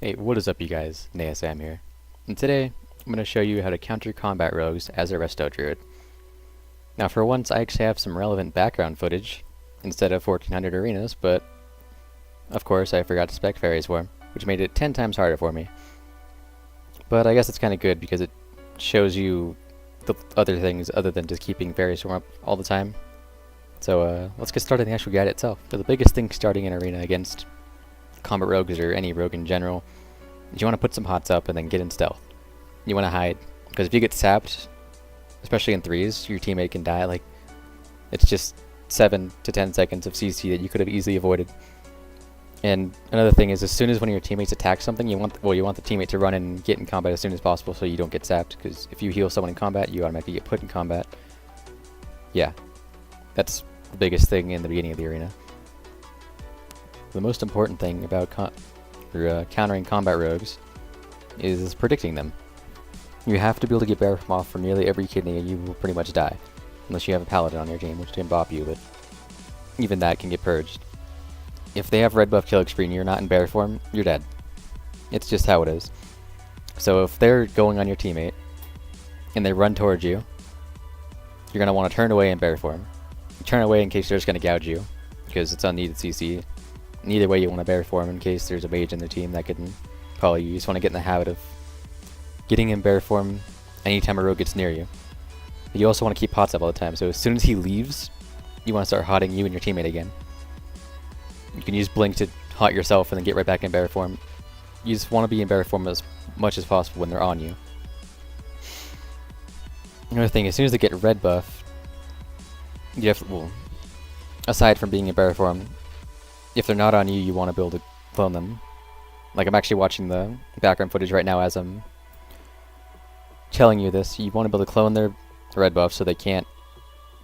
Hey, what is up you guys? Sam here. And today, I'm going to show you how to counter combat rogues as a Resto Druid. Now for once, I actually have some relevant background footage instead of 1400 arenas, but of course I forgot to spec fairies for 'em, which made it 10 times harder for me. But I guess it's kind of good because it shows you the other things other than just keeping fairies swarm up all the time. So let's get started on the actual guide itself. So the biggest thing starting an arena against combat rogues or any rogue in general is you want to put some hots up and then get in stealth. You want to hide, because if you get sapped, especially in threes, your teammate can die. Like, it's just 7 to 10 seconds of CC that you could have easily avoided. And another thing is, as soon as one of your teammates attacks something, you want the teammate to run and get in combat as soon as possible so you don't get sapped, because if you heal someone in combat, you automatically get put in combat. Yeah, that's the biggest thing in the beginning of the arena. The most important thing about countering combat rogues is predicting them. You have to be able to get Bear from off for nearly every kidney and you will pretty much die. Unless you have a paladin on your team, which can bop you, but even that can get purged. If they have red buff killing spree and you're not in bear form, you're dead. It's just how it is. So if they're going on your teammate and they run towards you, you're going to want to turn away in bear form. Turn away in case they're just going to gouge you, because it's unneeded CC. Either way, you want to bear form in case there's a mage in the team that can call you. You just want to get in the habit of getting in bear form anytime a rogue gets near you. But you also want to keep pots up all the time, so as soon as he leaves, you want to start hotting you and your teammate again. You can use blink to hot yourself and then get right back in bear form. You just want to be in bear form as much as possible when they're on you. Another thing, as soon as they get red buff, you have to, well, aside from being in bear form, if they're not on you, you want to be able to clone them. Like, I'm actually watching the background footage right now as I'm telling you this. You want to be able to clone their red buff so they can't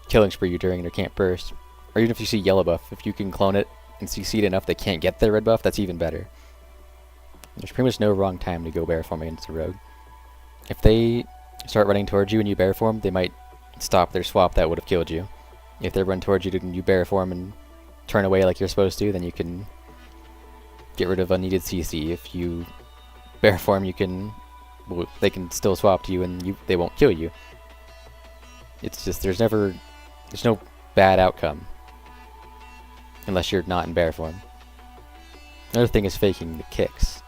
killing spree you during their can't burst. Or even if you see yellow buff, if you can clone it and CC it enough they can't get their red buff, that's even better. There's pretty much no wrong time to go bear form against a rogue. If they start running towards you and you bear form, they might stop their swap that would have killed you. If they run towards you and you bear form and turn away like you're supposed to, then you can get rid of unneeded CC. If you bear form, you can, well, they can still swap to you and they won't kill you. It's just there's no bad outcome unless you're not in bear form. Another thing is faking the kicks.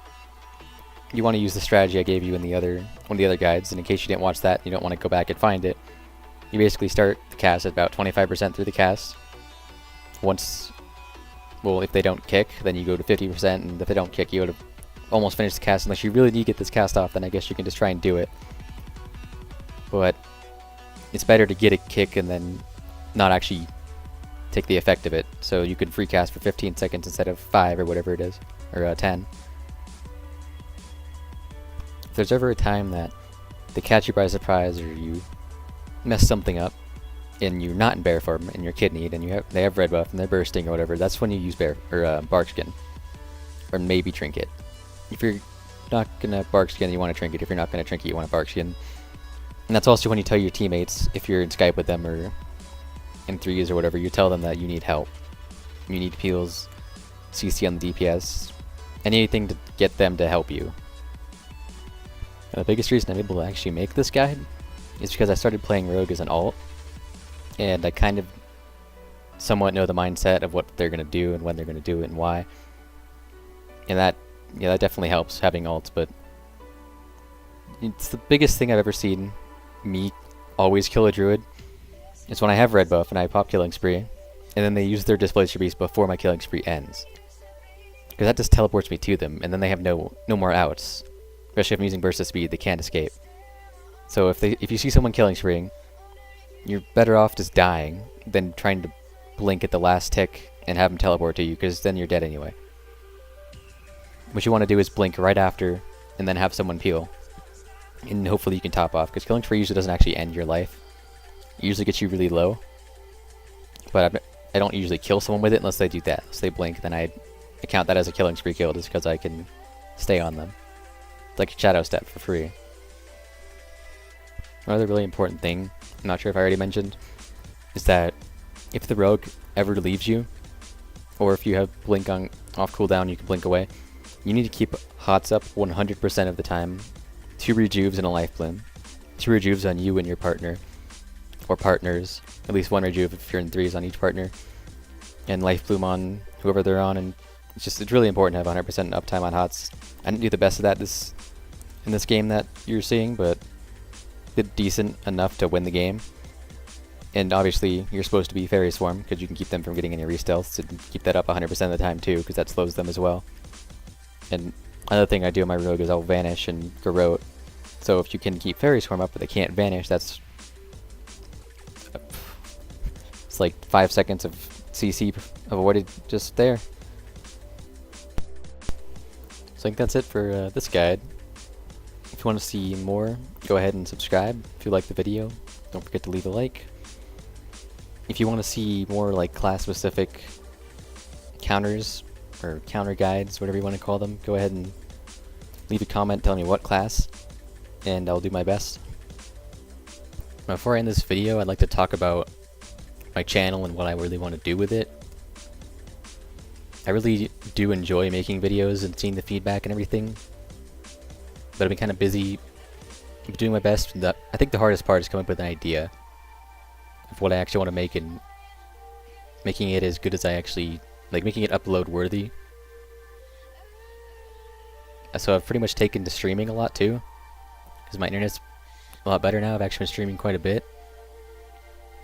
You want to use the strategy I gave you in one of the other guides, and in case you didn't watch that, you don't want to go back and find it. You basically start the cast at about 25% through the cast. Once, well, if they don't kick, then you go to 50%, and if they don't kick, you go to almost finish the cast. Unless you really need to get this cast off, then I guess you can just try and do it. But it's better to get a kick and then not actually take the effect of it. So you could free cast for 15 seconds instead of 5 or whatever it is, or 10. If there's ever a time that they catch you by surprise or you mess something up, and you're not in bear form and you're kidneyed and they have red buff and they're bursting or whatever, that's when you use bark skin. Or maybe trinket. If you're not gonna bark skin, you want to trinket. If you're not gonna trinket, you want to bark skin. And that's also when you tell your teammates, if you're in Skype with them or in threes or whatever, you tell them that you need help. You need peels, CC on the DPS, anything to get them to help you. And the biggest reason I'm able to actually make this guide is because I started playing rogue as an alt, and I kind of somewhat know the mindset of what they're going to do and when they're going to do it and why. And that definitely helps having alts, but it's the biggest thing I've ever seen me always kill a druid. It's when I have red buff and I pop killing spree, and then they use their displacer beast before my killing spree ends. Because that just teleports me to them, and then they have no more outs. Especially if I'm using burst of speed, they can't escape. So if you see someone killing spreeing, you're better off just dying than trying to blink at the last tick and have them teleport to you, because then you're dead anyway. What you want to do is blink right after and then have someone peel. And hopefully you can top off, because killing spree usually doesn't actually end your life. It usually gets you really low. But I don't usually kill someone with it unless they do that. Unless they blink, then I count that as a killing spree kill just because I can stay on them. It's like a shadow step for free. Another really important thing, I'm not sure if I already mentioned, is that if the rogue ever leaves you, or if you have blink on off cooldown, you can blink away. You need to keep HOTS up 100% of the time. 2 rejuves and a life bloom. 2 rejuves on you and your partner. Or partners. At least 1 rejuve if you're in 3s on each partner. And life bloom on whoever they're on, and it's really important to have 100% uptime on HOTS. I didn't do the best of that in this game that you're seeing, but did decent enough to win the game. And obviously, you're supposed to be Fairy Swarm, because you can keep them from getting any re-stealths, and keep that up 100% of the time too, because that slows them as well. And another thing I do on my rogue is I'll vanish and garrote. So if you can keep Fairy Swarm up but they can't vanish, it's like 5 seconds of CC avoided just there. So I think that's it for this guide. If you want to see more, go ahead and subscribe. If you like the video, don't forget to leave a like. If you want to see more like class-specific counters, or counter guides, whatever you want to call them, go ahead and leave a comment telling me what class, and I'll do my best. Before I end this video, I'd like to talk about my channel and what I really want to do with it. I really do enjoy making videos and seeing the feedback and everything, but I've been kind of busy doing my best. I think the hardest part is coming up with an idea of what I actually want to make and making it as good as I actually, like making it upload worthy. So I've pretty much taken to streaming a lot too, because my internet's a lot better now. I've actually been streaming quite a bit,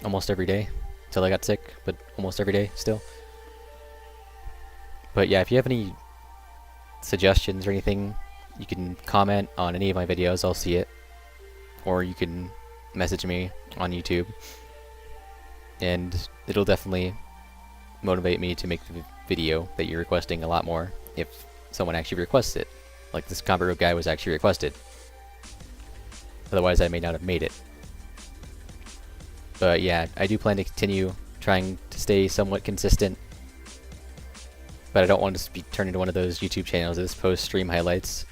almost every day, until I got sick, but almost every day still. But yeah, if you have any suggestions or anything, you can comment on any of my videos, I'll see it. Or you can message me on YouTube, and it'll definitely motivate me to make the video that you're requesting a lot more if someone actually requests it. Like this combat rogue guy was actually requested. Otherwise I may not have made it. But yeah, I do plan to continue trying to stay somewhat consistent. But I don't want to be turned into one of those YouTube channels that just post stream highlights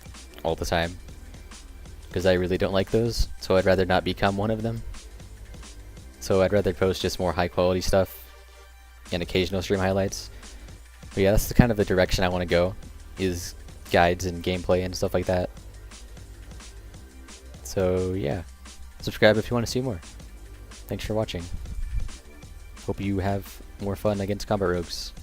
all the time, because I really don't like those, so I'd rather not become one of them. So I'd rather post just more high quality stuff and occasional stream highlights. But yeah, that's kind of the direction I want to go, is guides and gameplay and stuff like that. So yeah, subscribe if you want to see more. Thanks for watching. Hope you have more fun against combat rogues.